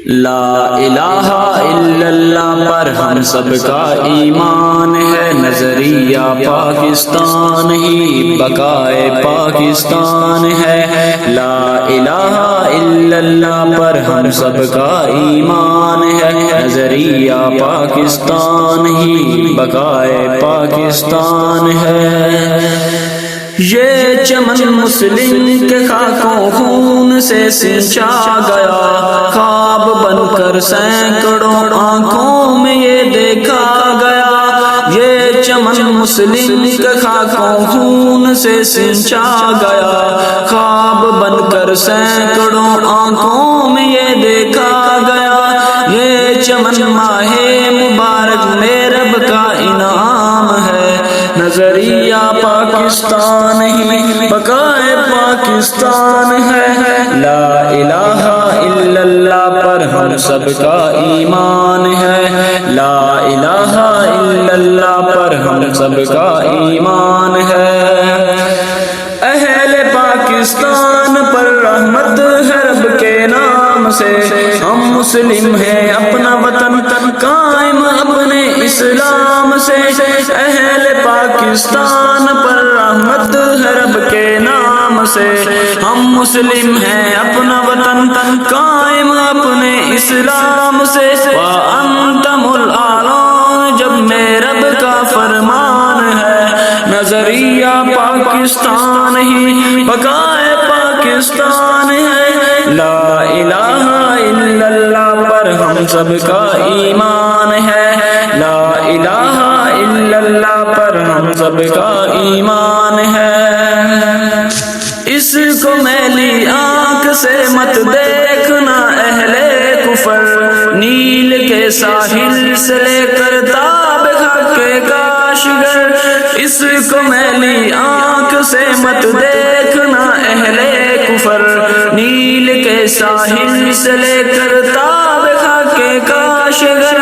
لا الہ الا اللہ پر ہم سب کا ایمان ہے، نظریہ پاکستان ہی بقائے پاکستان ہے۔ لا الہ الا اللہ پر ہم سب کا ایمان ہے، نظریہ پاکستان ہی بقائے پاکستان ہے۔ یہ چمن مسلم کے خاکوں خون سے سینچا گیا، خواب بن کر سینکڑوں آنکھوں میں یہ دیکھا گیا۔ یہ چمن مسلم کے خاکوں خون سے سینچا گیا، خواب بن کر سینکڑوں آنکھوں میں یہ دیکھا گیا۔ یہ چمن ماہ مبارک میں رب کا انعام ہے، نظریہ پاکستان ہی بقائے پاکستان ہے۔ لا الہ الا اللہ پر ہم سب کا ایمان ہے، لا الہ الا اللہ پر ہم سب کا ایمان ہے۔ اہل پاکستان پر رحمت ہے رب کے نام سے، ہم مسلم ہیں اپنا وطن قائم اپنے اسلام سے۔ اہل پاکستان پر رحمت ہے رب کے نام سے، ہم مسلم ہیں اپنا وطن قائم اپنے اسلام سے۔ وَأَنْتُمُ الْأَعْلَوْنَ جب میں رب کا فرمان ہے، نظریہ پاکستان ہی بقائے پاکستان ہے۔ لا الہ الا اللہ پر ہم سب کا ایمان ہے، لا الہ الا اللہ پر ہم سب کا ایمان ہے۔ اس کو میلی آنکھ سے مت دیکھنا اہل کفر، نیل کے ساحل سے لے کر تاب خاک کاشگر۔ اس کو میلی آنکھ سے مت دیکھنا اہل کفر، نیل کے ساحل سے لے کر تاب خاک کاشگر۔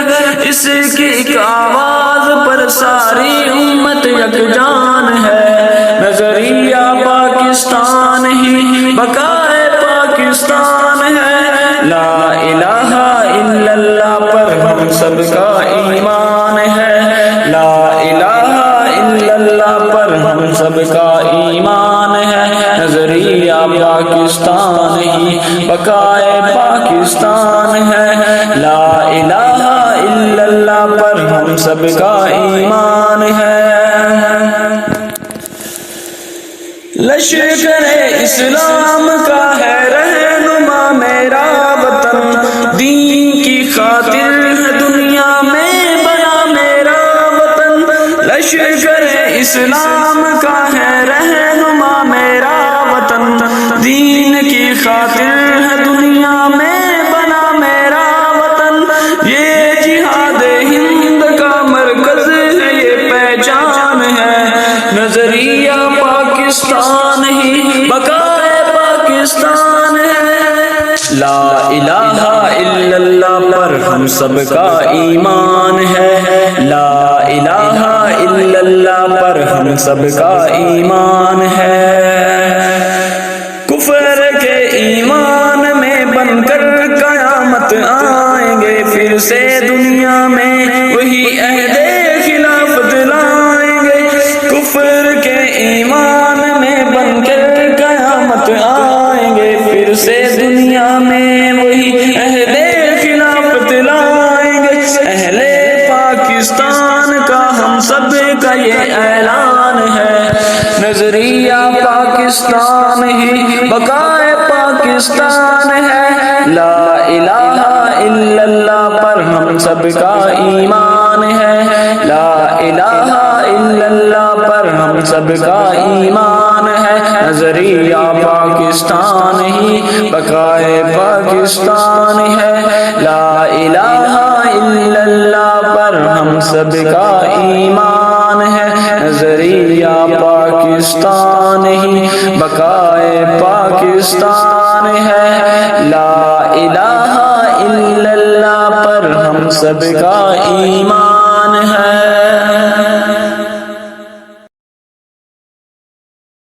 اس کی ایک آواز پر ساری امت یکجان ہے، نظریہ پاکستان ہی بقائے پاکستان ہے۔ لا الہ الا اللہ پر ہم سب کا ایمان ہے، لا الہ الا اللہ پر ہم سب کا ایمان ہے، نظریہ پاکستان ہی بقائے پاکستان ہے۔ لا الہ الا اللہ پر ہم سب کا ایمان ہے۔ لشکر اسلام کا ہے رہنما میرا وطن، دین کی خاطر ہے دنیا میں بنا میرا وطن۔ لشکر اسلام کا ہے رہنما میرا وطن، دین کی خاطر ہے دنیا میں بنا میرا وطن۔ یہ جہاد ہند کا مرکز ہے، یہ پہچان ہے، نظریہ پاکستان ہی بقائے پاکستان ہے۔ لا الہ الا اللہ پر ہم سب کا ایمان ہے، لا الہ الا اللہ پر ہم سب کا ایمان ہے۔ کفر کے ایمان میں بن کر قیامت آئیں گے، پھر سے دنیا میں وہی عہد خلافت لائیں گے۔ کفر کے ایمان میں بن کر قیامت آئیں گے، پھر سے دنیا میں وہی عہد خلافت لائیں گے۔ اہل پاکستان کا ہم سب کا یہ اعلان ہے، نظریہ پاکستان ہی بقائے پاکستان ہے۔ لا الہ الا اللہ پر ہم سب کا ایمان ہے، لا الہ الا اللہ پر ہم سب کا ایمان ہے، نظریہ پاکستان ہی بقائے پاکستان ہے۔ لا الہ الا اللہ پر ہم سب کا ایمان ہے، نظریہ پاکستان ہی بقائے پاکستان ہے۔ لا الہ الا اللہ پر ہم سب کا ایمان